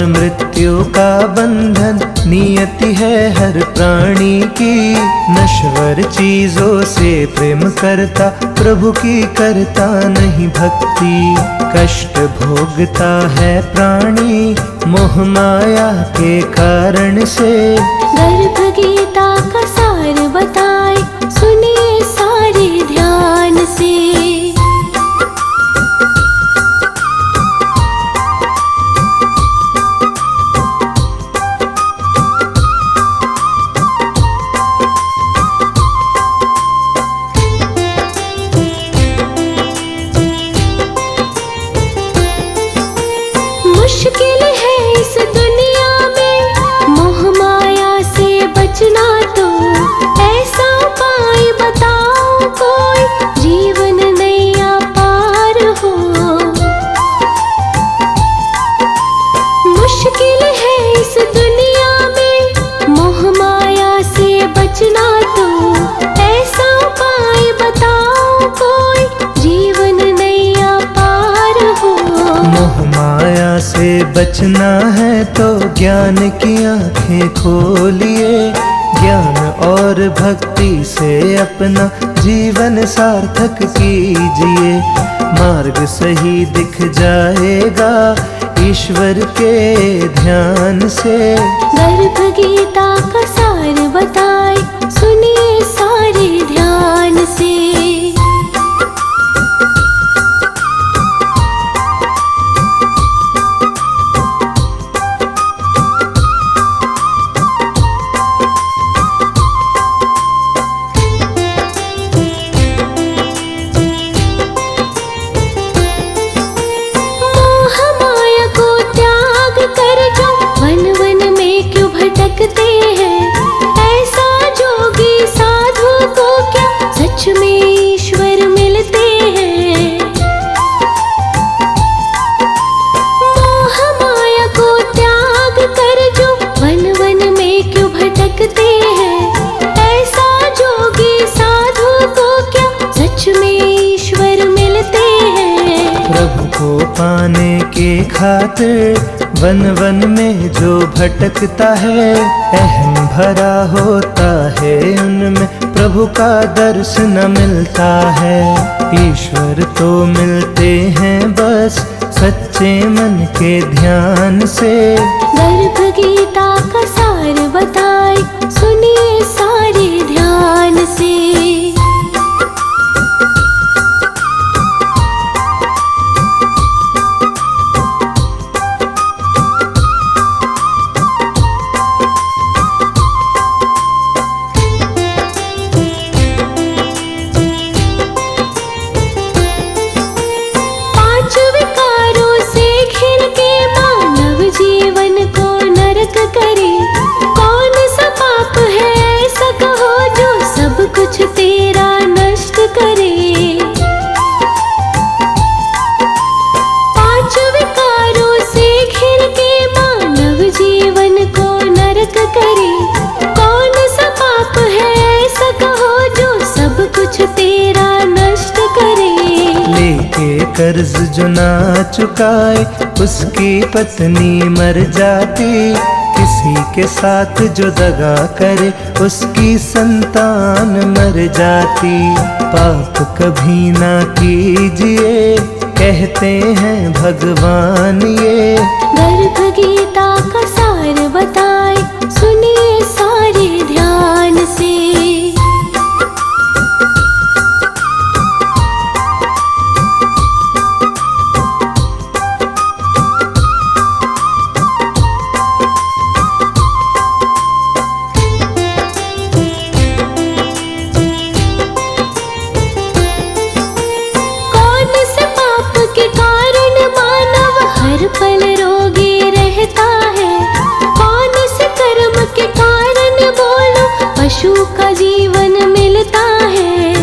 मृत्यु का बंधन नियति है हर प्राणी की। नश्वर चीजों से प्रेम करता प्रभु की करता नहीं भक्ति। कष्ट भोगता है प्राणी मोह माया के कारण से। गर्भ गीता का सार बताए सुनिए सारे ध्यान से। मुश्किल है इस दुनिया में मोह माया से बचना, तो ऐसा उपाय बताओ कोई जीवन नैया पार हो। मुश्किल है इस दुनिया में मोह माया से बचना, तो ऐसा उपाय बताओ कोई जीवन नैया पार हो। मोह माया से बचना है तो ज्ञान की आंखें खोलिए। ज्ञान और भक्ति से अपना जीवन सार्थक कीजिए। मार्ग सही दिख जाएगा ईश्वर के ध्यान से। गर्भ गीता का सार बताए सुनिए सारे ध्यान से। भटकते हैं ऐसा जोगी साधु को क्या सच में ईश्वर मिलते हैं। मोह माया को त्याग कर जो वन वन में क्यों भटकते हैं। ऐसा जोगी साधु को क्या सच में ईश्वर मिलते हैं। प्रभु को पाने के खातिर वन वन में जो भटकता है, अहम भरा होता है उनमें प्रभु का दर्शन न मिलता है। ईश्वर तो मिलते हैं बस सच्चे मन के ध्यान से। गर्भ गीता का सार बताए सुनिए सारे ध्यान से। कर्ज जो ना चुकाए उसकी पत्नी मर जाती। किसी के साथ जो दगा करे उसकी संतान मर जाती। पाप कभी ना कीजिए कहते हैं भगवान ये। गर्भ गीता का सार बताए सुनिए सारे ध्यान से। पल रोगी रहता है, कौन से कर्म के कारण बोलो पशु का जीवन मिलता है।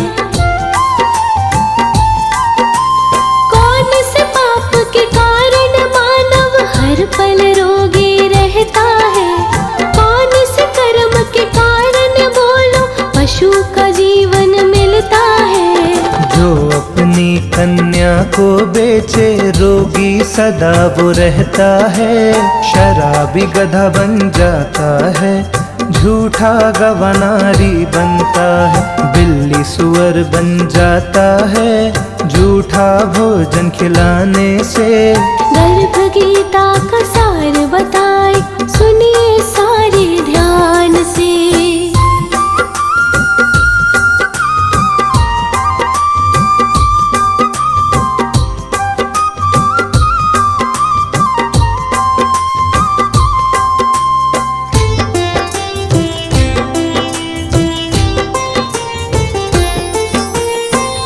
कौन से पाप के कारण मानव हर पल रोगी रहता है, कौन से कर्म के कारण बोलो पशु का जीवन मिलता है। जो अपनी कन्या को बेचे रोगी सदा वो रहता है। शराबी गधा बन जाता है, झूठा गवानारी बनता है। बिल्ली सुअर बन जाता है, झूठा भोजन खिलाने से। गर्भ गीता का सार बताए सुनिए सारे ध्यान से।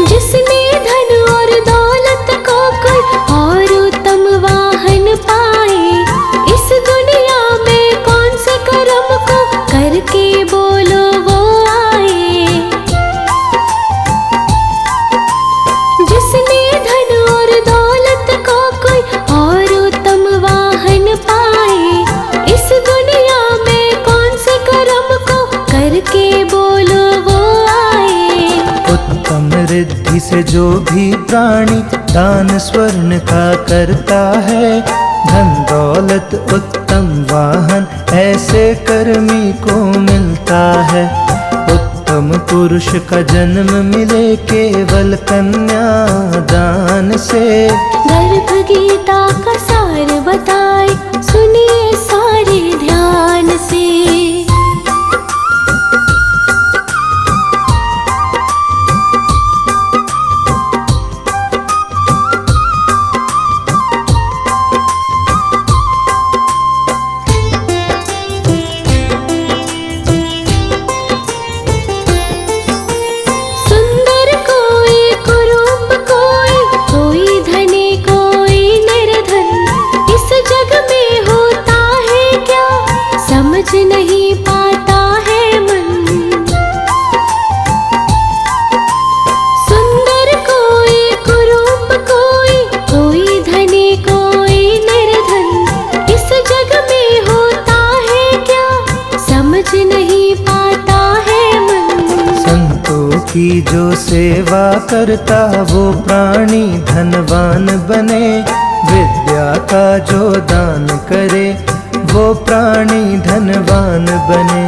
जिसने धन और दौलत को कोई और उत्तम वाहन पाए, इस दुनिया में कौन से कर्म को करके बोलो वो आए। जिसने धन और दौलत को कोई और उत्तम वाहन पाए, इस दुनिया में कौन से कर्म को करके बोलो वो आए। उत्तम रिद्धि से जो भी प्राणी दान स्वर्ण का करता है, धन दौलत उत्तम वाहन ऐसे कर्मी को मिलता है। उत्तम पुरुष का जन्म मिले केवल कन्या दान से। गर्भ गीता का सार बताए सुनिए सारे ध्यान से। सुंदर कोई कुरूप कोई धनी कोई निर्धन, इस जग में होता है क्या समझ नहीं पाता है मन। सुंदर कोई कुरूप कोई धनी कोई निर्धन, इस जग में होता है क्या समझ नहीं पाता है मन। संतों की जो सेवा करता वो प्राणी धनवान बने। विद्या का जो दान करे वो प्राणी धनवान बने।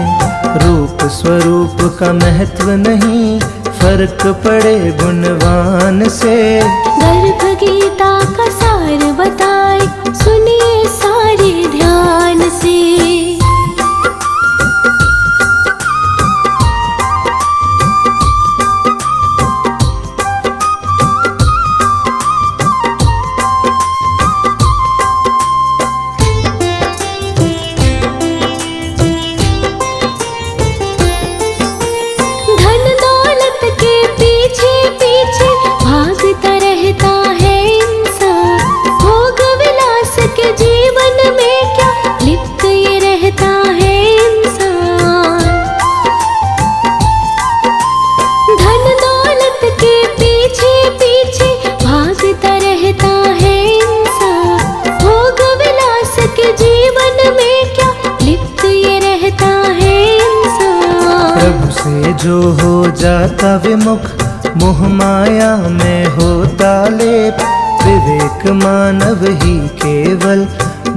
रूप स्वरूप का महत्व नहीं, फर्क पड़े गुणवान से। गर्भ गीता का सार बताए सुनिए सारे ध्यान से। धन दौलत के पीछे पीछे भागता रहता है इंसान, भोग विलास के जीवन में क्या लिप्त ये रहता है इंसान। धन दौलत के पीछे पीछे भागता रहता है इंसान, भोग विलास के जीवन में क्या लिप्त ये रहता है इंसान। प्रभु से जो हो जाता विमुख, मोह माया में होता लेप। विवेक मानव ही केवल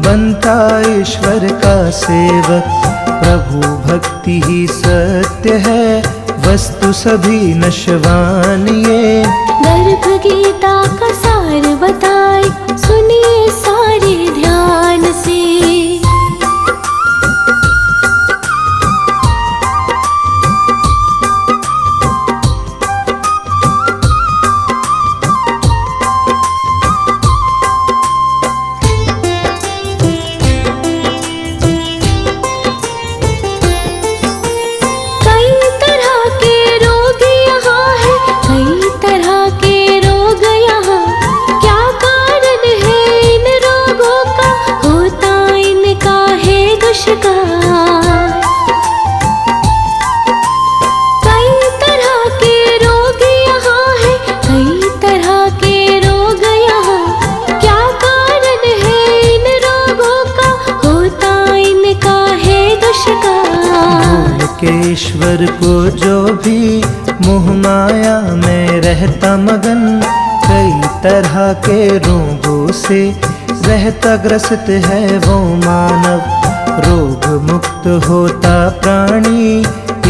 बनता ईश्वर का सेवक। प्रभु भक्ति ही सत्य है, वस्तु सभी नश्वान ये। गर्भ गीता का सार बताए, सुनिए सारे ध्यान से। ईश्वर को जो भी मोह माया में रहता मगन, कई तरह के रोगों से रहता ग्रसित है वो मानव। रोग मुक्त होता प्राणी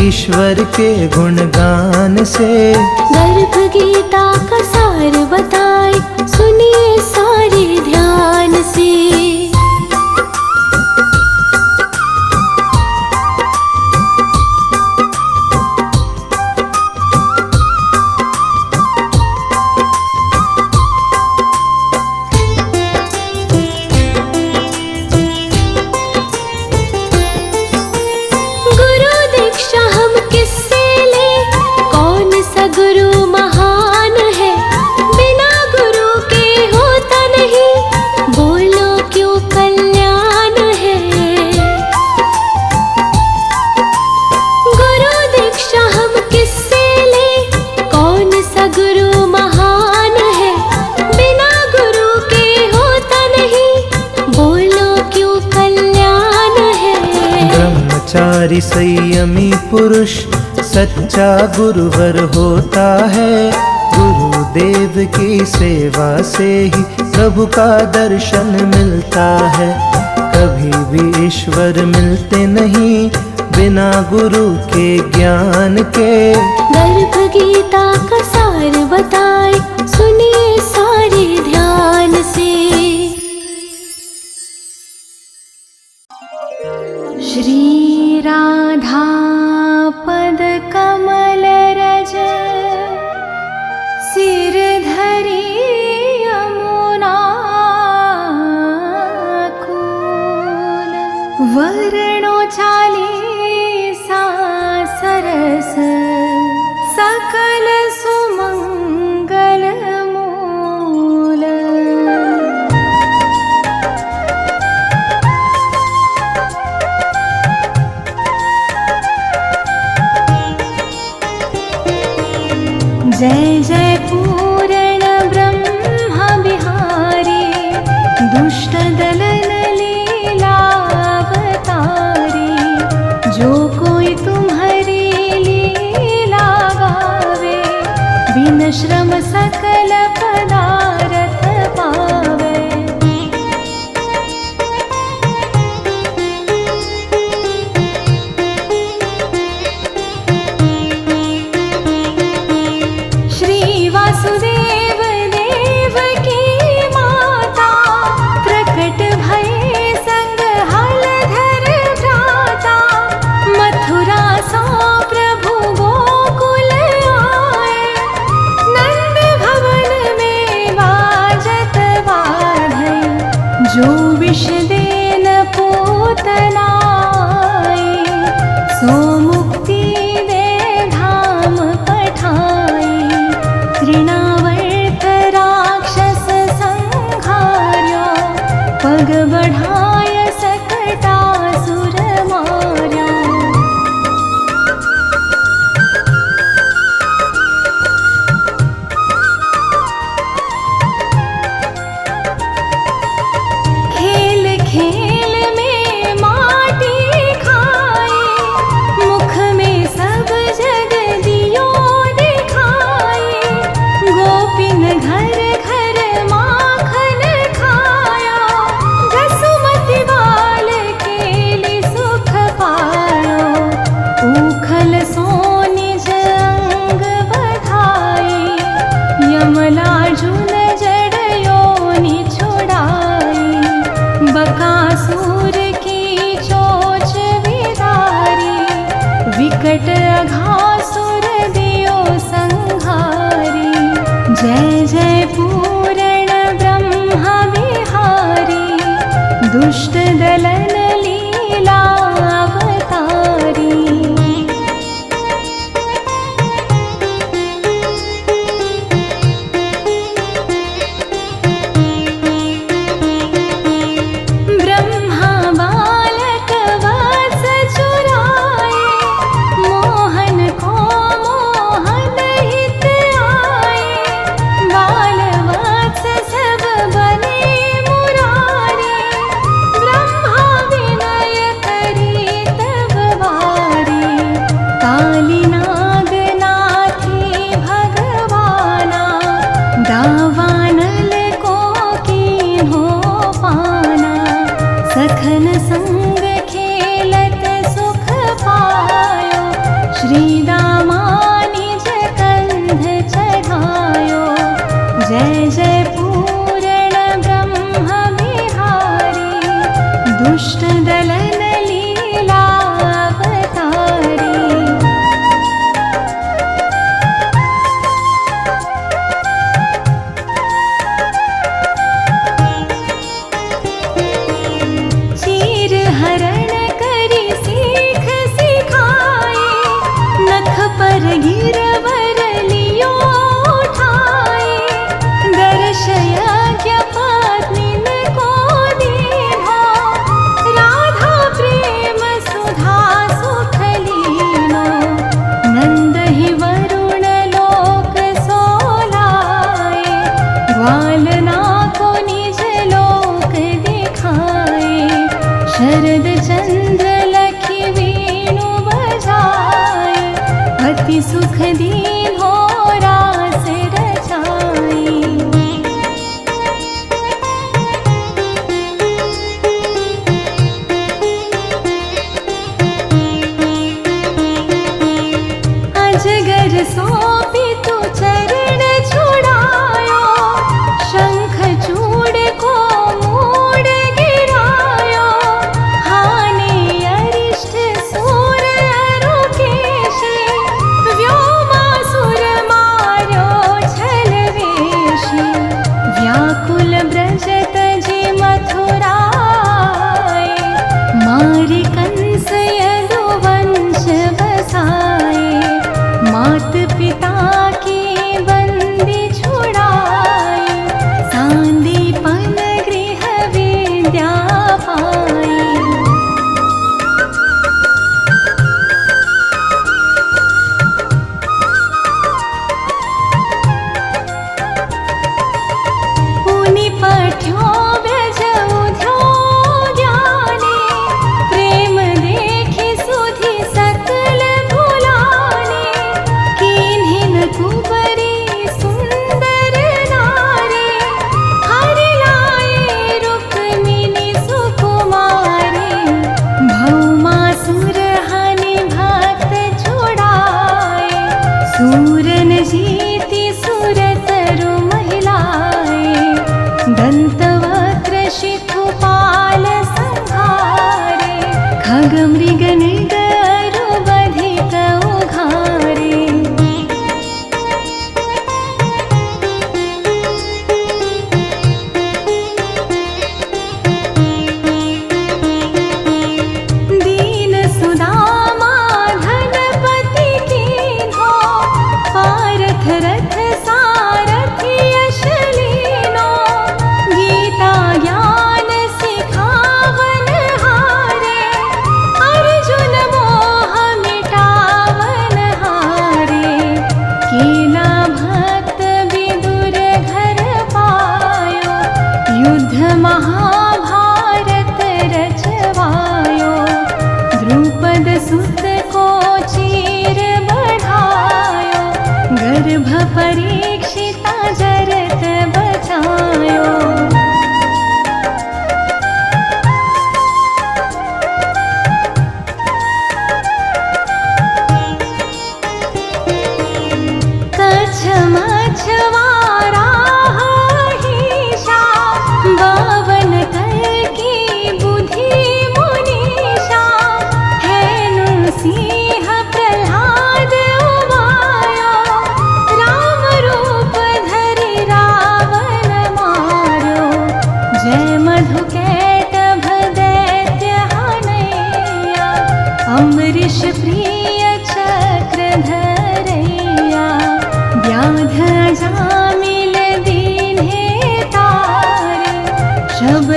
ईश्वर के गुणगान से। गर्भ गीता का सार बताए, सुनिए सारे ध्यान से। संयमी पुरुष सच्चा गुरुवर होता है। गुरुदेव की सेवा से ही प्रभु का दर्शन मिलता है। कभी भी ईश्वर मिलते नहीं बिना गुरु के ज्ञान के। गर्भ गीता का सार बताए, सुनिए सारे ध्यान से। श्री राधा पद कमल रज, सिर धरी यमुना कूल। वर्णो चालीसा सरस, सकल सुमंगल मूल। जय जय पूर्ण ब्रह्म बिहारी, दुष्ट दलन लीला अवतारी। जो कोई तुम्हारी लीला गावे, बिन श्रम सकल पदारथ पावे। वासुदेव देव की माता, प्रकट भये संग हलधर भ्राता। मथुरा सा प्रभु गोकुल आए, नंद भवन में बाजत बाधई। जो विष देन पूतना आई, सो मुक्ति दे धाम पठाई। तृणावर्त राक्षस संहार्यो, पग बढ़ाय सकटासुर मार्यो। खेल खेल में माटी खाए, मुख में सब जग दियो दिखाए। गोपिन घर घर माँ दुष्ट दलन लीला अवतारी। ब्रह्मा बालक वत्स चुराए, मोहन को मोहन हित आए। बाल वत्स सब बने मुरारी, ब्रह्मा विनय करी तब बारी। काली नाग नाथी भगवाना, दावानल को कीन्हो पाना। सखन संग खेलत सुख पायो, श्री दामा निज कंध चढ़ायो। जय जय पूरण ब्रह्म बिहारी, दुष्ट दलन लीला अवतारी। चीर हरण करी सीख सिखाए, नख पर गिरवर लियो उठाए। दर्श यज्ञ पत्नीन को दीन्हा, राधा प्रेम सुधा सुख लीनो। नंद ही वरुण लोक सोलाए, ग्वालना को निज लोक दिखाए। शरद चंद्र लखी वेणु बजाए, अति सुख दीन्हो रास रचाई। अजगर सोपी तु चरण छुड़ायो, शंख चूड़ को मूड़ गिरायो। हानि अरिष्ट सूर अरुकेशी, व्योमासुर मार्यो छल वेशी। व्याकुल ब्रज तजि मथुराए, मारि कंस यदुवंश बसाए। मात पिता की बंदी छुड़ाई, सांदीपन गृह विद्या पाई। पुनि पठ्यो व्रज उध्यो ज्ञाने, प्रेम देखि सुधि सकल भुलाने। कीन्हिन कुबरी सुंदर नारी, हरि लाए रुक्मिणी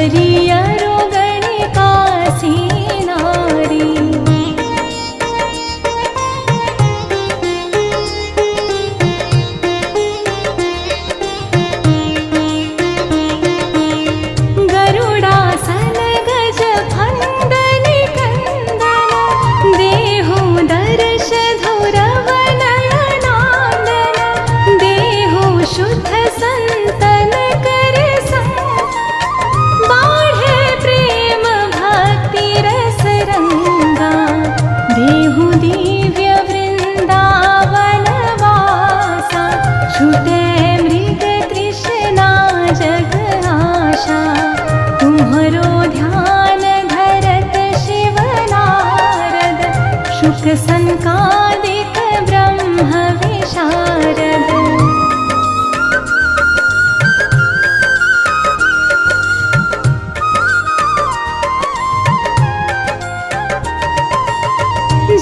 हरियरो गणिकासी नारी। गरुडासन गज फंदनि कंदन, देहु दर्श धुरव नयनानन, देहु शुद्ध संतन कर संग, बाढ़े प्रेम भक्ति रस रंगा, देहु दिव्य वृंदावन वासा, छूटे मृग तृष्णा जग आशा, तुम्हरो ध्यान धरत शिव नारद, शुक संकादिक ब्रह्म विशारद।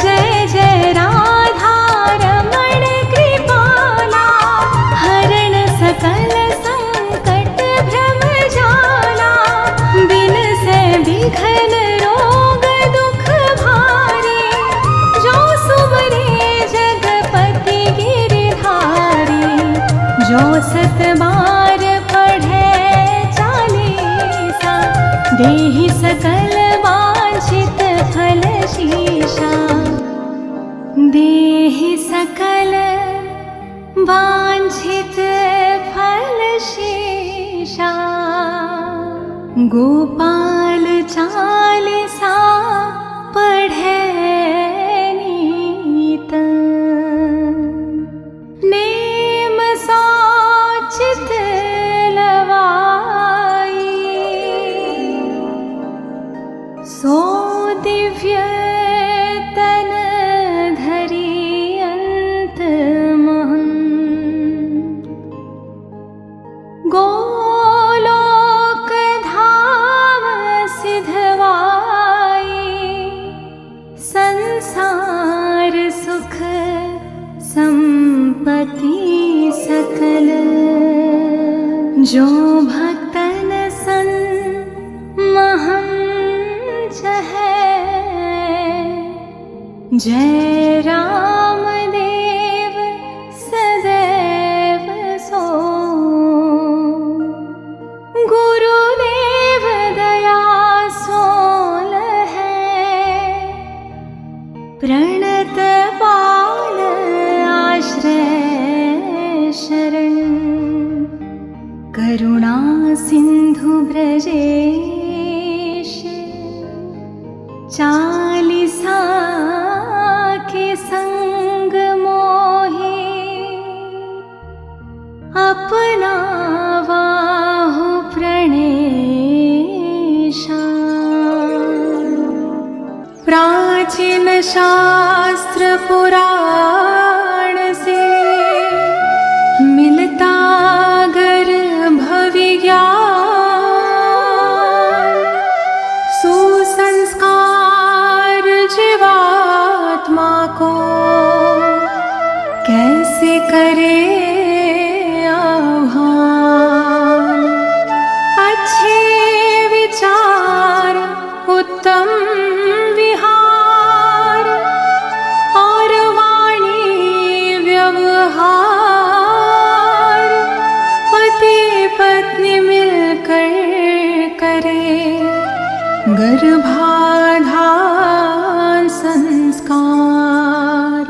जय जय राधा रमण कृपाला, हरण सकल संकट भ्रम जाला, बिन से विघ्न रोग दुख भारी, जो सुमरे जगपति गिरधारी, जो सत बार पढ़े चालीसा, देहि सकल वांछित फल शीशा, देहि सकल वांछित फल शीशा। गोपाल चालीसा पढ़े नीत, नेम सोचित लवाई, सो दिव्य तन धरि अंत महं, गोलोक धाम सिधवाई, संसार सुख संपत्ति सकल, जो भक्तन सन महं चहै, जय राम देव सदैव सो, गुरुदेव दया सोल है, प्रणत पाल आश्रय शरण, करुणा सिंधु ब्रजेश, चालीसा के संग मोहि, अपना बाहु प्रणेशा। प्राचीन शास्त्र पुराण से मिलता गर्भ विज्ञान, सुसंस्कार जीवात्मा को कैसे करे आह्वान, अच्छे विचार उत्तम विहार, और वाणी व्यवहार, पति पत्नी मिलकर करे, गर्भाधान संस्कार।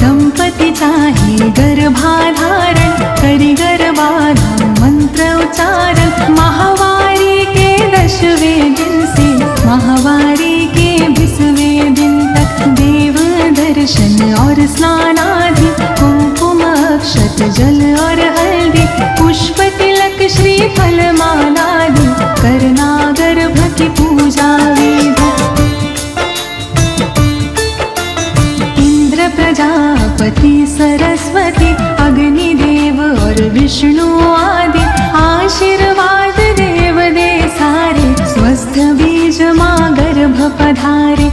दंपति चाहे गर्भाधारण, करि गर्भाधान मंत्र उच्चारण, माहवारी के 10वें दिन से माहवारी के 20वें दिन तक, देव दर्शन और स्नान आदि, कुमकुम अक्षत जल और हल्दी, पुष्प तिलक श्रीफल मालादि, करना गर्भ की पूजा विधि। इंद्र प्रजापति सरस्वती अग्निदेव और विष्णु आदि आशीर्वाद देव दे सारे, स्वस्थ भी बीज माँ गर्भ पधारे।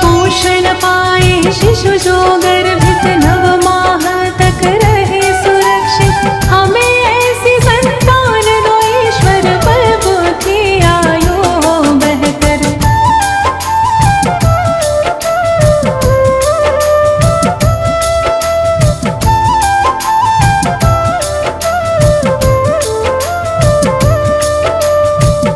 पोषण पाए शिशु जो गर्भित, 9 माह तक रहे सुरक्षित। हमें ऐसी संतान दो ईश्वर, प्रभु की आयु हो बेहतर।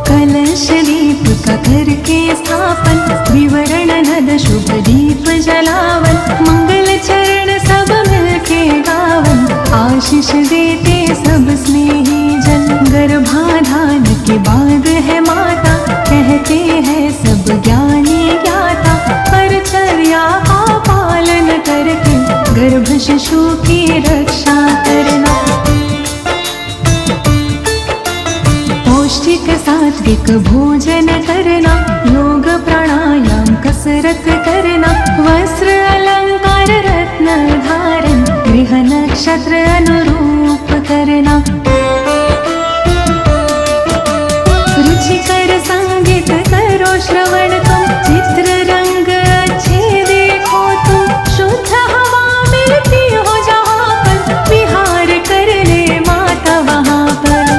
कलश दीप का करके स्थापन, विवरण नद शुभ दीप जलावन। मंगल चरण सब मिलके गावन, आशीष देते सब स्नेही जन। गर्भाधान के बाद है माता, कहते हैं सब ज्ञानी ज्ञाता। परिचर्या का पालन करके गर्भ शिशु की रक्षा करना। पौष्टिक सात्विक भोजन करना, योग प्राणायाम कसरत करना। वस्त्र अलंकार रत्न धारण, गृह नक्षत्र अनुरूप करना। रुचिकर संगीत करो श्रवण तुम, चित्र रंग अच्छे देखो तुम। शुद्ध हवा मिलती हो जहाँ पर, विहार कर ले माता वहाँ पर।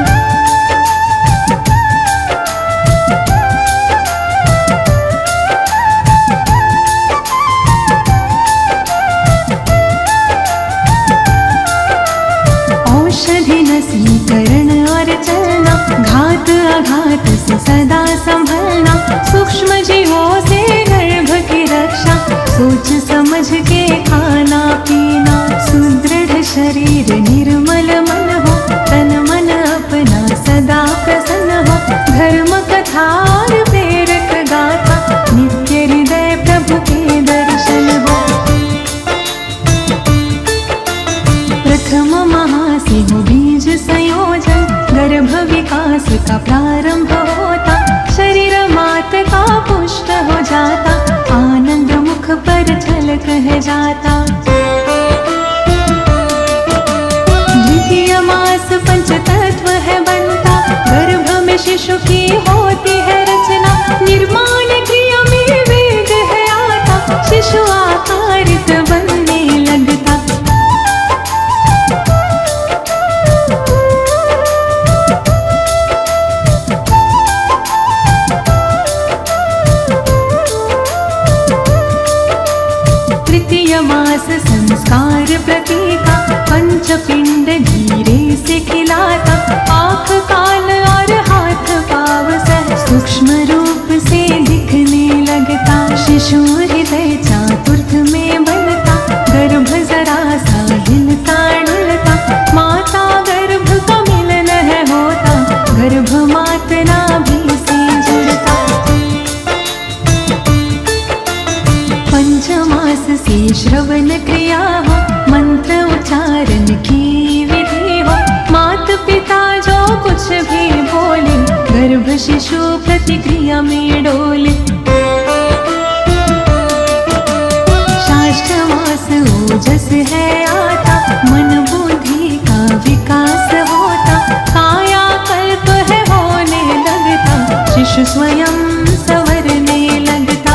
औषधि नसीकरण और चलना, घात आघात से सदा संभलना। सूक्ष्म जीवों से गर्भ की रक्षा, सोच समझ के खाना पीना। सुदृढ़ शरीर निर्मल मन हो, तन मन अपना सदा प्रसन्न हो। धर्म कथा और प्रेरक गाथा, नित्य हृदय प्रभु के दर्शन हो। प्रथम महासे हो बीज संयोजन, गर्भ विकास का प्रारंभ होता। शरीर मात का पुष्ट हो जाता, आनंद मुख पर झलक है जाता। द्वितीय मास पंच तत्व है बनता, गर्भ में शिशु की होती है रचना। निर्माण क्रिया में वेग है आता, शिशु आकारित बनने लगता। तृतीय मास संस्कार प्रतीका, पंचपिंड धीरे से खिलाता। आँख कान और हाथ पाव सह सूक्ष्म रूप से दिखने लगता। शिशु हृदय चातुर्थ में बनता, गर्भ जरा सा हिलता डुलता। माता गर्भ का मिलन है होता, गर्भ मात नाभि से जुड़ता। पंचमास से श्रवण क्रिया हो, मंत्र उच्चारण की विधि हो। मात पिता जो कुछ भी बोले, गर्भ शिशु प्रतिक्रिया में डोले। शाष्टमास ओजस है आता, मन बुद्धि का विकास होता। काया कल्प है होने लगता, शिशु स्वयं संवरने लगता।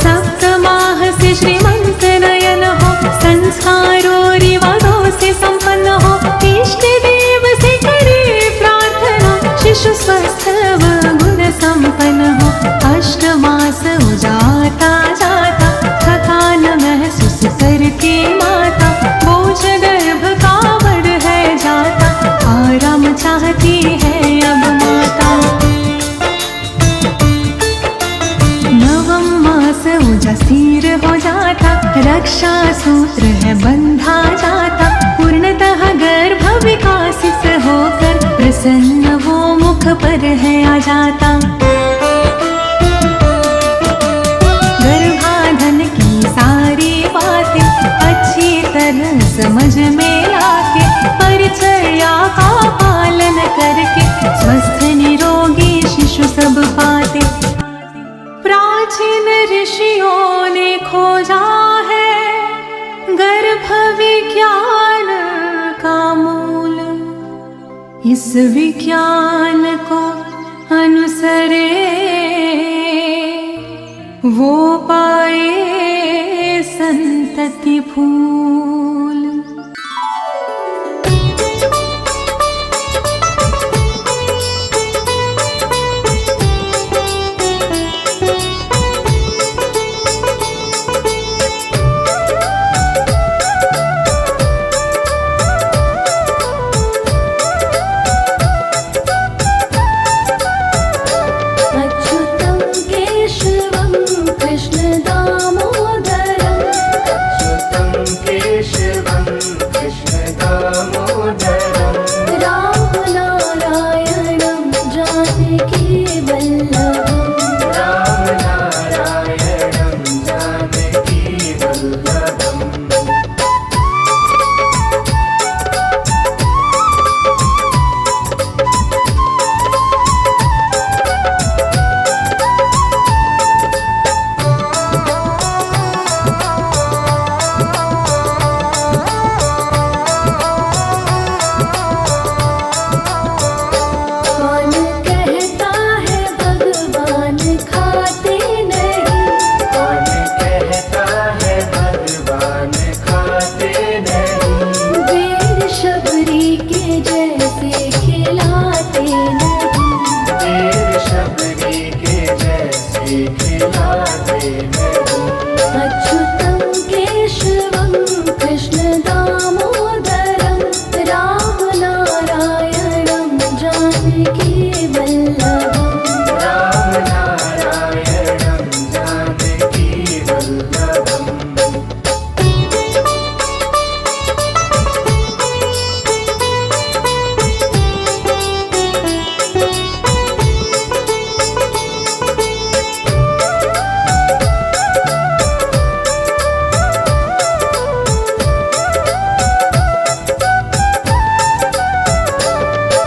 सप्तमाह से श्रीमंत नयन हो, संस्कारों रिवाजों से संपन्न हो। इष्ट देव से करे प्रार्थना, शिशु स्वस्थ व गुण संपन्न हो। अष्टमास हो जाता जाता, थकान महसूस करके माता। बोझ गर्भ का बढ़ है जाता, आराम चाहती है अब माता। नवम मास ऊंचा स्थिर हो जाता, रक्षा सूत्र है बंधा जाता। पूर्णतः गर्भ विकासित होकर, प्रसन्न वो मुख पर है आ जाता। गर्भाधान की सारी बातें अच्छी तरह समझ में आके, परिचर्या का पालन करके, स्वस्थ निरोगी शिशु सब पाते। प्राचीन ऋषियों ने खोजा है गर्भ विज्ञान का मूल। इस विज्ञान को अनुसरे वो पाए संतति फूल। अच्युतं केशवं कृष्णदामोदरं अच्युतं केशवं कृष्णदामोदरं रामनारायणं जानकीवल्लभं रामनारायणं जानकीवल्लभम्। कौन कहता है भगवान खाते नहीं, कौन कहता है भगवान खाते नहीं, बेर शबरी के जैसे खिलाते नहीं। देर शबरी के जैसे खिलाते नहीं। अच्युतं केशवं कृष्णदामोदरं रामनारायणं जानकीवल्लभं रामनारायणं जानकीवल्लभम्।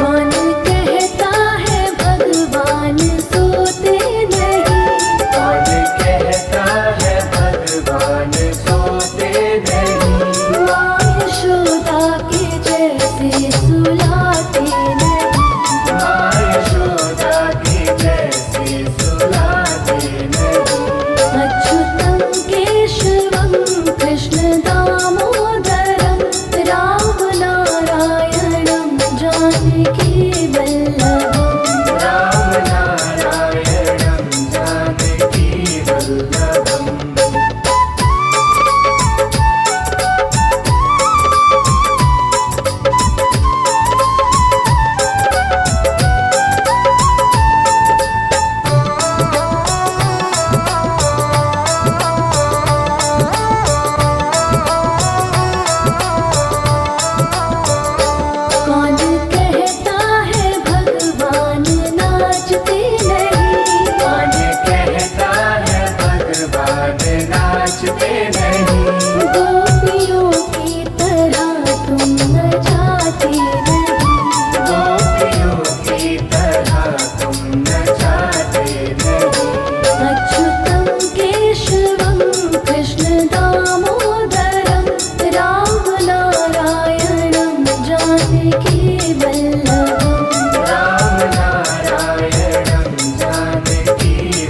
कौन कहता है भगवान सोते नहीं, कौन कहता है भगवान सोते नहीं, माँ यशोदा के जैसे सुलाते नहीं। माँ यशोदा के जैसे सुलाते नहीं। अच्युतं केशवं कृष्णदामोदरं रामनारायणं जानकीवल्लभं रामनारायणं जानकीवल्लभम्। कौन कहता है भगवान नाचते नहीं, कौन कहता है भगवान नाचते नहीं, गोपियों की तरह तुम न जाते नहीं। गोपियों की तरह तुम न जाते नहीं। अच्युतं केशवं कृष्णदामोदरं रामनारायणं जानकीवल्लभं रामनारायणं जानकीवल्लभम्।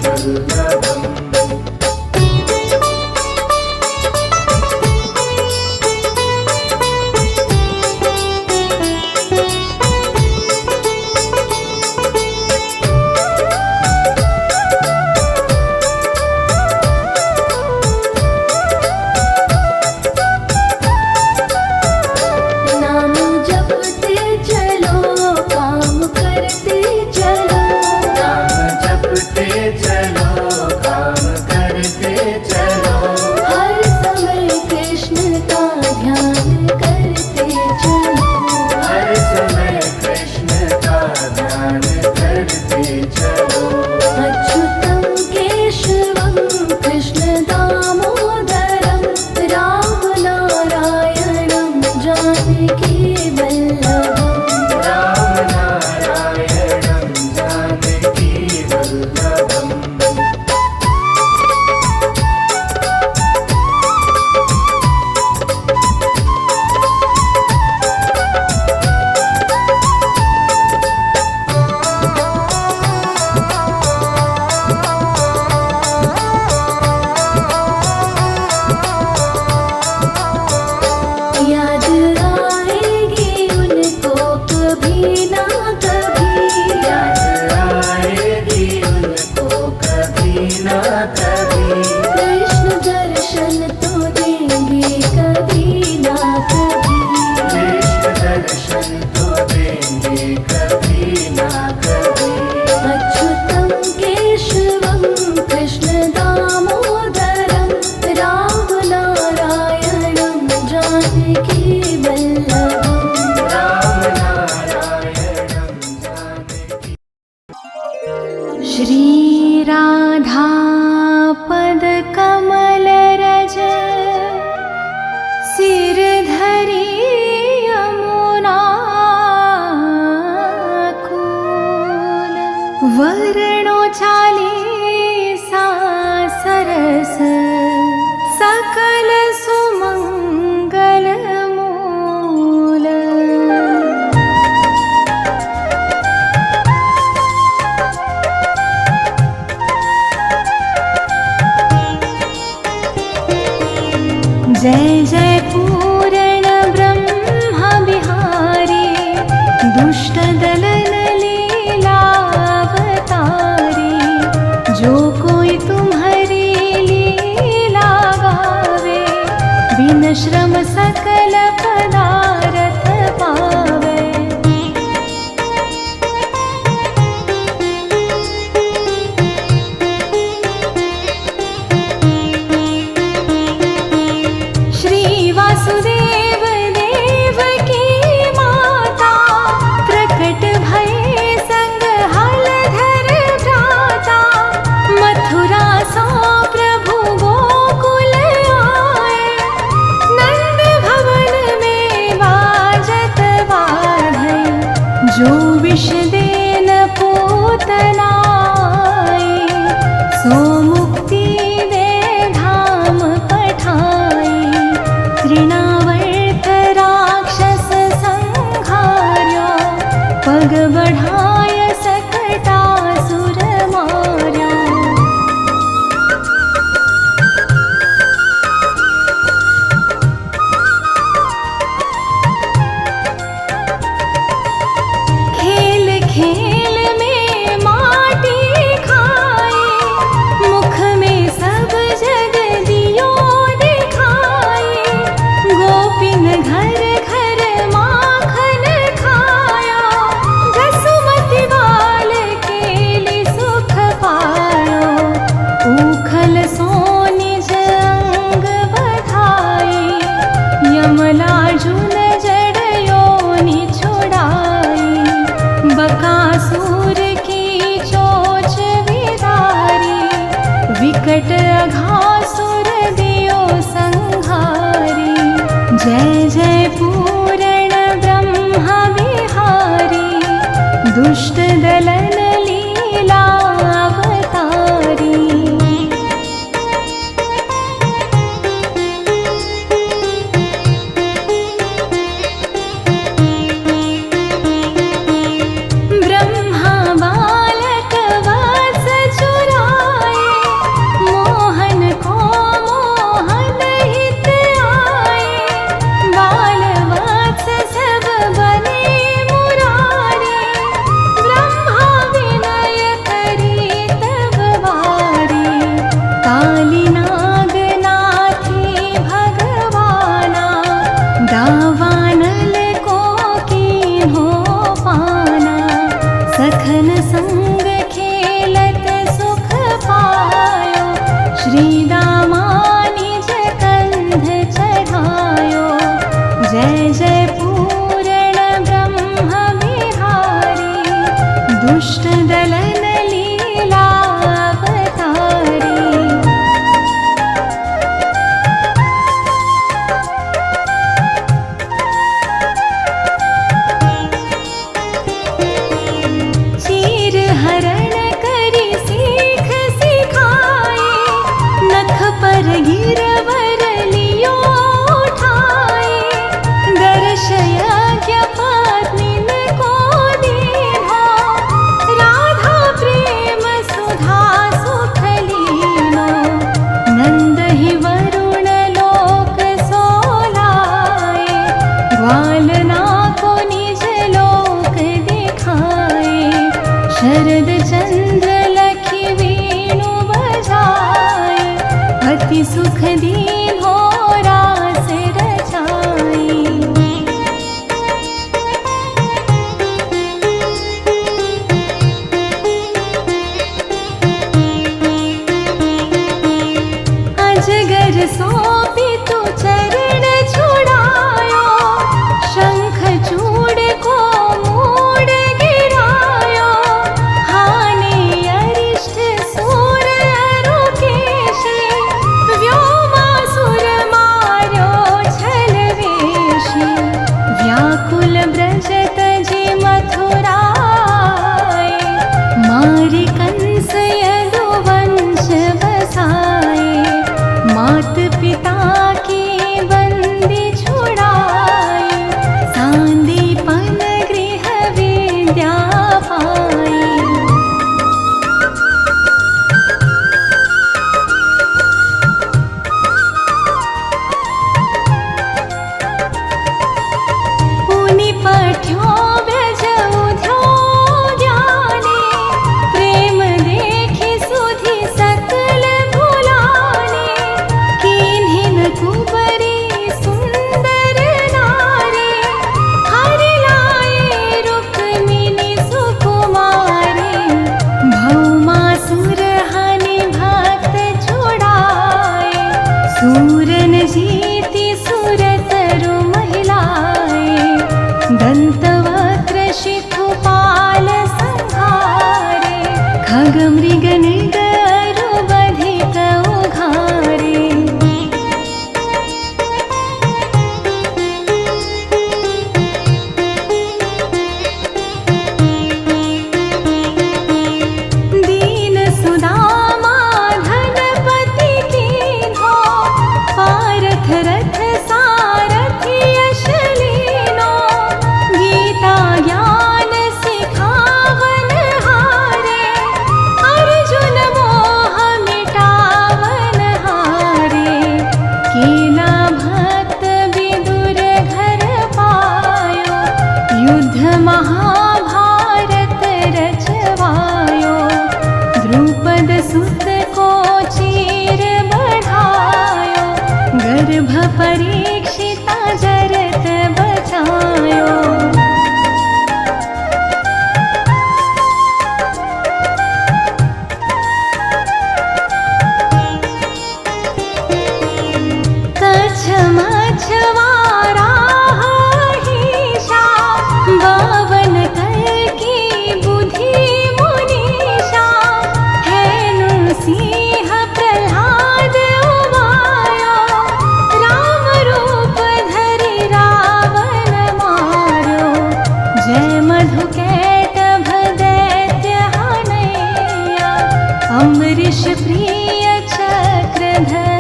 ना कभी। कृष्ण दर्शन तो देंगे कभी ना कभी। कृष्ण दर्शन तो देंगे कभी ना कभी। अच्युतं केशवं कृष्ण दामोदरं राम नारायणं जानकी वल्लभम्। राम नारायणं जानकी। श्री राधा पद कमल रज सिर धरी यमुना कूल। वर्णो चालीसा सरस सकल सुमंगल मूल। जय जय पूरण ब्रह्म बिहारी दुष्ट दलन लीलावतारी। जो कोई तुम्हारी लीला गावे बिन श्रम सकल पदारथ पावे। श्री वासुदेव देवकी माता प्रकट भये संग हलधर भ्राता। मथुरा सो प्रभु गोकुल आए नंद भवन में बाजत बाधै। जो विष देन पूतना आई सो मुक्ति दे धाम पठाई। तृणावर्त राक्षस संहार्यो पग बढ़ाय सकटासुर मार्यो। खेल खेल में माटी खाए मुख में सब जग दियो दिखाए। गोपिन घर घर माखन खाया जसुमति बाल केली सुख पायो। ऊखल सो निज अंग बधाई यमलार्जुन जड़योनि छुड़ाई। बकासुर की चोच विदारी विकट अघासुर दियो संहारी। जय जय पूरण ब्रह्म बिहारी दुष्ट दलन लीला अवतारी। ब्रह्मा बालक वस चुराए मोहन को मोहन हित आए। बाल अति सुख दीन हो रास रचाई। अजगर सौंपी तू चरण छुड़ायो, शंख चूड़ को मूड़ गिरायो। हानि अरिष्ट सूर अरुकेशी, व्योमासुर मार्यो छल वेशी। व्याकुल ब्रज तजि मथुराए, मारि कंस यदुवंश बसाए। मात पिता की बंदी छुड़ाई, सांदीपन गृह विद्या पाई। पुनि पठ्यो व्रज उद्योग्याने, प्रेम देखि सुधि सकल भुलाने। कीन्हिन कुबरी सुंदर नारी, हरि लाए रुक्मिणी सुकुमारी। भौमासुर हनि भक्त छुड़ाए, सूरन जीति सुरतरु महिलाए। दंतवक्र शिशुपाल संहारे, खग मृग नृग अरुबधिक उघारे। दीन सुदामा धनपति कीन्हो, पारथ रथ सारथि अश्लीनो। गीता ज्ञान सिखावन हारे, अर्जुन मोह मिटावन हारे। केला भक्त विदुर घर पायो, युद्ध महाभारत रचवायो। द्रुपद सुत को चीर बढ़ायो, गर्भ परीक्षिता जरत बचायो। कच्छ मछवाराहीशा, बावन कल की बुद्धि मुनीशा। हेनु सिंह प्रह्लाद उमायो, राम रूप धरि रावण मारो। जय मधुकैटभ दैत्य हनैया, अम्बरीश प्रिय चक्रधरैया।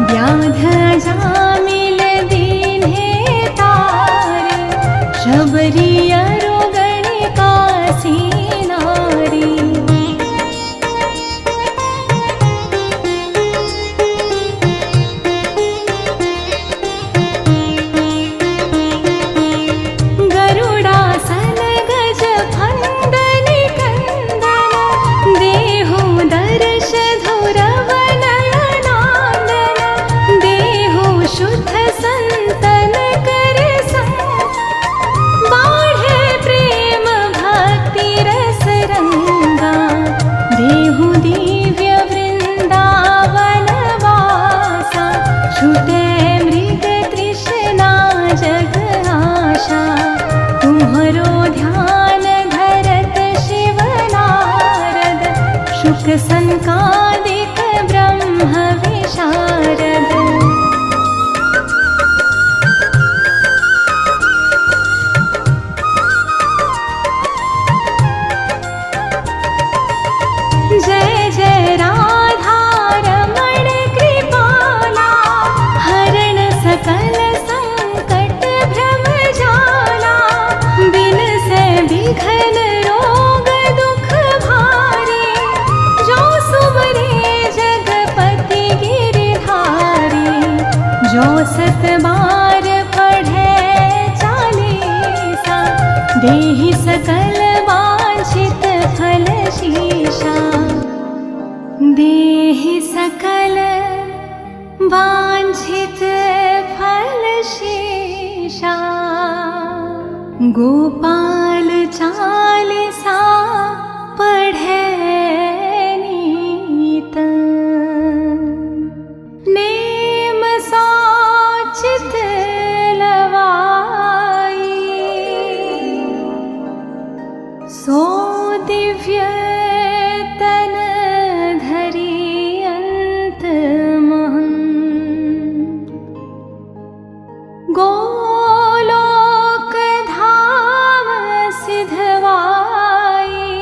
व्याध अजामिल दीन्हे तारे, शबरी अरुगणिका नारी। गरुडासन गज फंदन कंदन, देहु दर्श धुरवन नयनानन। देहु शुद्ध संतन कर संग, बाढ़े प्रेम भक्ति रस रंगा। देहु दिव्य वृंदावन वासा, छूटे मृग तृष्णा जग आशा। तुम्हरो ध्यान धरत शिव नारद, शुक संकादिक ब्रह्म विशारद। जय जय राधा रमण कृपाला, हरण सकल संकट भ्रम जाला। बिन से विघ्न रोग दुख भारी, जो सुमरे जगपति गिरधारी। देहि सकल वांछित फल शेषा, गोपाल चालीसा पढ़े नीत। नेम सोचित लवाई, सो दिव्य तन धरि अंत महं। गोलोक धाम सिधवाई,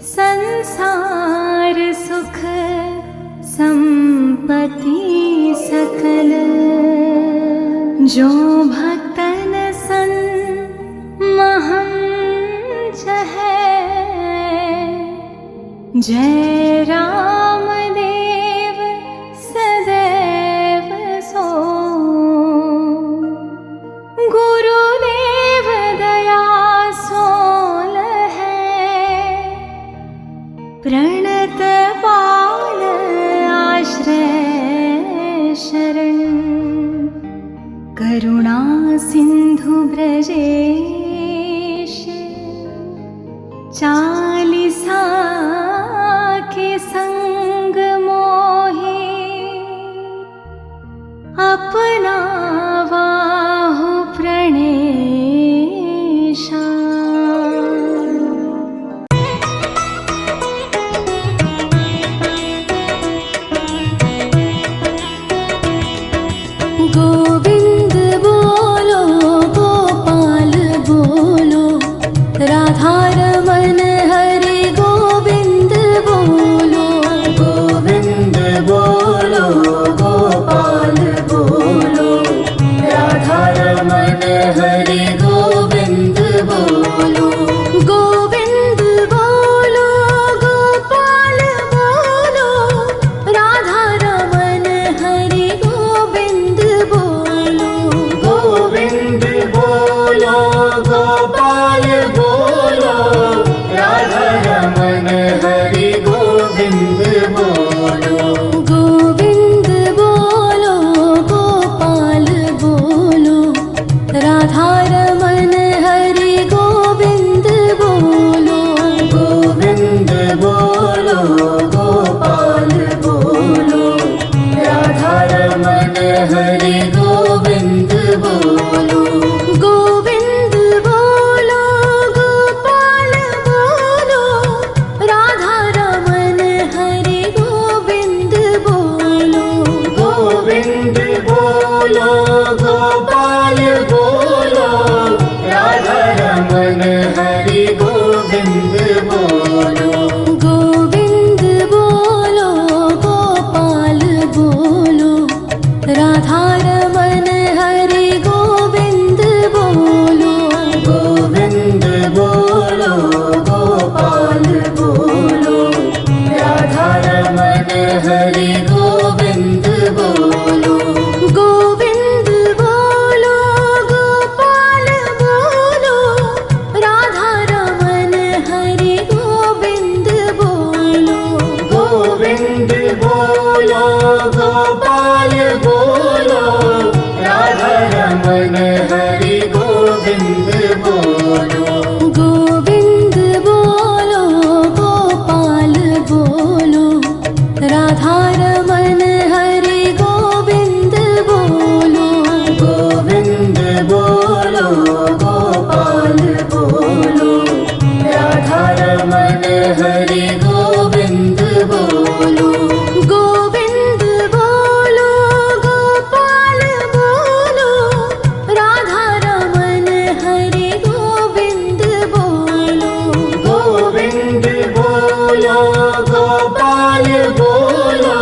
संसार सुख संपत्ति सकल। जो भक्तन सन महं चहै, जय राम देव सदैव सो। गुरुदेव दया सोल है, प्रणत पाल आश्रय शरण। करुणा सिंधु ब्रजेश, चालीसा के संग मोहि। अपना बाहु प्रणेशा। गोविंद बोलो गोपाल बोलो, राधा रमन हरि गोविंद बोलो। गोविंद बोलो गोपाल बोलो, राधा रमन हरि गोविंद बोलो। गोविंद बोलो गोपाल बोलो, राधा रमन हरि गोविंद बोलो। गोविंद बोलो गोपाल बोलो, राधा रमन हरि गोविंद बोलो। गोविंद बोलो गोपाल बोलो, राधा रमन हरि गोविंद बोलो। गोविंद बोलो गोपाल बोलो, राधा रमन हरि गोविंद बोलो। गोविंद बोलो गोपाल बोलो, राधा रमन हरि गोविंद बोलो। गोविंद बोलो गोपाल बोलो, राधा रमन हरि गोविंद बोलो। गोविंद बोलो गोपाल बोलो, राधा रमन हरि गोविंद बोलो। गोविंद बोलो गोपाल बोलो, राधा रमन हरि गोविंद बोलो। गोविंद बोलो गोपाल बोलो, राधा रमन हरि गोविंद बोलो। गोविंद बोलो गोपाल बोलो, राधा रमन हरि गोविंद बोलो। गोविंद बोलो गोपाल बोलो, राधा रमन हरि गोविंद बोलो। गोविंद बोलो गोपाल बोलो, राधा रमन हरि गोविंद बोलो। गोविंद बोलो गोपाल बोलो, राधा रमन हरि गोविंद बोलो। गोविंद बोलो गोपाल बोलो,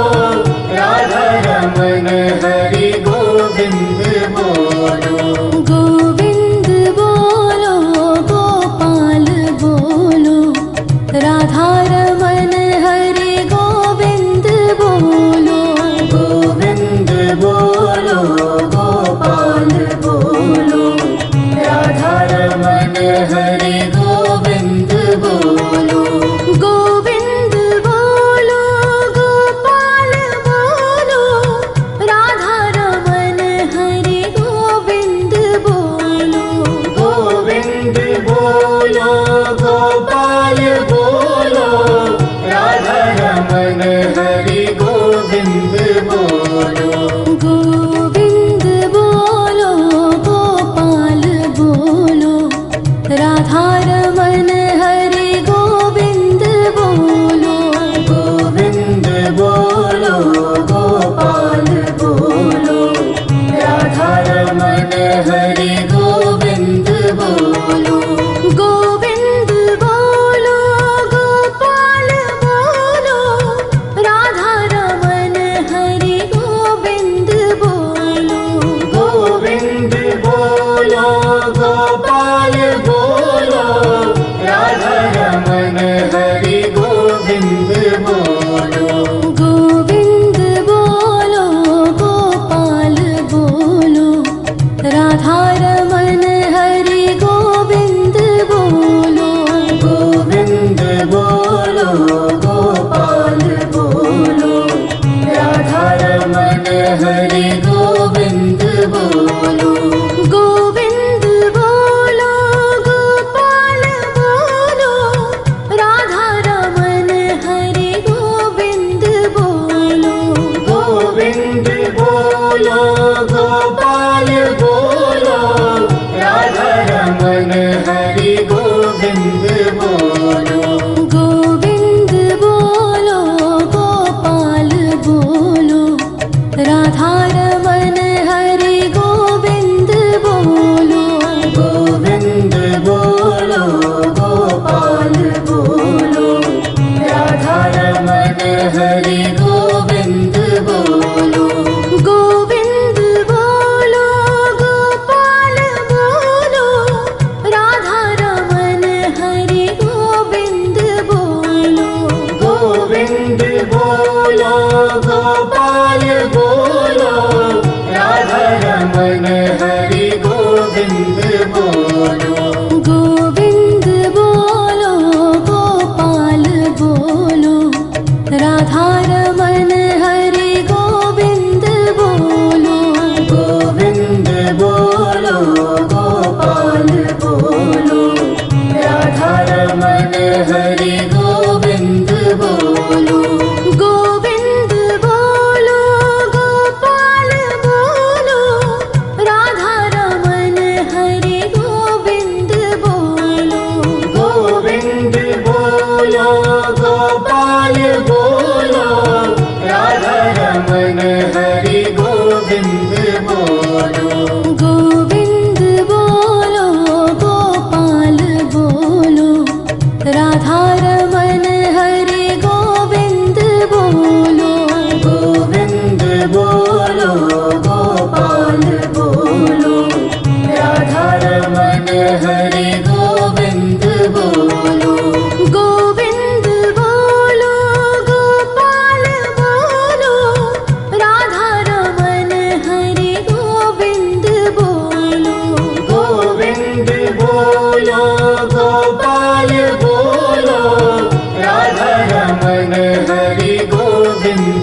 हरि गोविंद बोलो। गोविंद बोलो गोपाल बोलो, राधा रमन हरि गोविंद बोलो। गोविंद बोलो गोपाल बोलो, राधा रमन हरि गोविंद बोलो। गोविंद बोलो गोपाल बोलो, राधा रमन हरि गोविंद बोलो। गोविंद बोलो गोपाल बोलो, राधा रमन हरि गोविंद बोलो। गोविंद बोलो गोपाल बोलो, राधा रमन हरि गोविंद बोलो। गोविंद बोलो गोपाल बोलो, राधा रमन हरि गोविंद बोलो। गोविंद बोलो गोपाल बोलो, राधा रमन हरि गोविंद बोलो। गोविंद बोलो गोपाल बोलो, राधा रमन हरि गोविंद बोलो। गोविंद बोलो गोपाल बोलो, राधा रमन हरि गोविंद बोलो। गोविंद बोलो गोपाल बोलो, राधा रमन हरि गोविंद बोलो। गोविंद बोलो गोपाल बोलो, राधा रमन हरि गोविंद बोलो। गोविंद बोलो गोपाल बोलो, राधा रमन हरि गोविंद बोलो। गोविंद बोलो गोपाल बोलो, राधा रमन हरि गोविंद बोलो। गोविंद बोलो गोपाल बोलो, राधा रमन हरि गोविंद बोलो। गोविंद बोलो गोपाल बोलो, राधा रमन हरि गोविंद बोलो। गोविंद बोलो गोपाल बोलो, राधा रमन हरि गोविंद बोलो। गोविंद बोलो गोपाल बोलो, राधा रमन हरि गोविंद बोलो। गोविंद बोलो गोपाल बोलो, राधा रमन हरि गोविंद बोलो। गोविंद बोलो गोपाल बोलो, राधा रमन हरि गोविंद बोलो। गोविंद बोलो गोपाल बोलो, राधा रमन हरि गोविंद